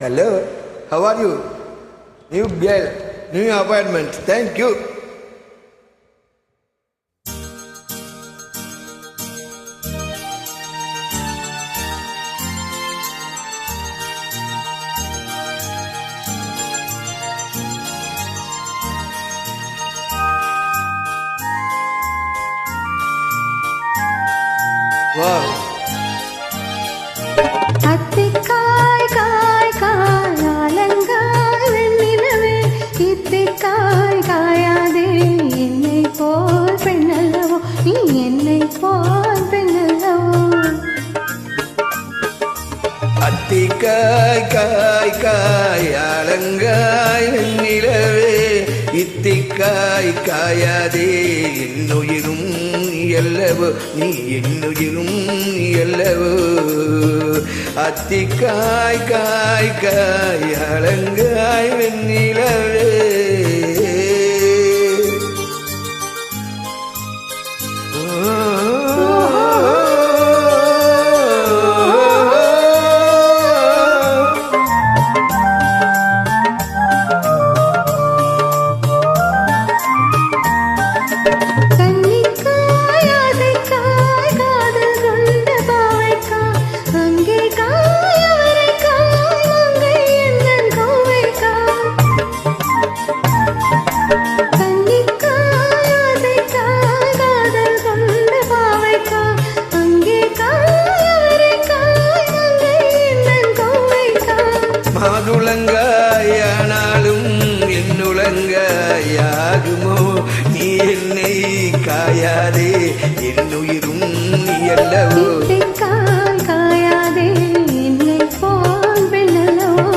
Hello, how are you? New girl, new appointment. Thank you. Wow. அத்திக்காய் காய் காய் ஆலங்காய் வெண்ணிலவே இத்திக்காய் காயாதே என்னை போல் பெண்ணல்லவோ நீ என்னை போல் பெண்ணல்லவோ அத்திக்காய் காய் காய் ஆலங்காய் வெண்ணிலவே இத்திக்காய் காயாதே என்னுயிரும் எல்லவோ நீ என்னுயிரும் எல்லவோ அத்திக்காய் காய் காய் அலங்காய் வெண்ணிலவே மாதுளங்காயானாலும் என்னுளங்காயாகுமோ நீ என்னை காயாதே என்னுயிரும் நீ அல்லவோ காயாதே என்னை போல் பெண்ணல்லவோ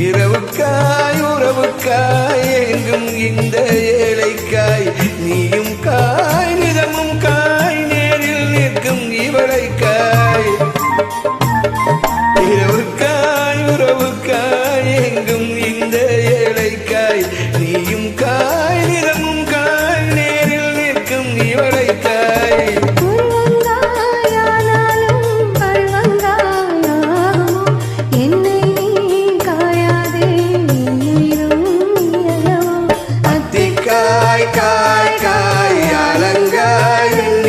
இரவுக்காய் உறவுக்காய் எங்கும் இந்த ஏழைக்காய் நீயும் காய் நிதமும் காய் நேரில் நிற்கும் இவளைக்காய் இரவுக்காய் உறவுக்காய் எங்கும் இந்த ஏழைக்காய் நீயும் காய் நிதமும் காய் நேரில் நிற்கும் இவளைக்காய் காய் காய் காய் அலங்காய்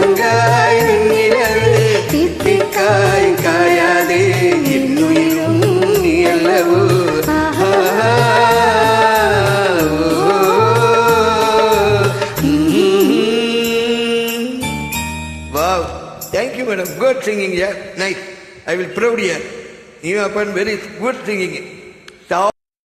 ஆலங்காய் வெண்ணிலவே தித்திக்காய் காயாதே இன்னுயிரும் நீ அல்லவோ Wow, thank you madam, good singing, yeah, nice. I will proud here. You have been very good singing.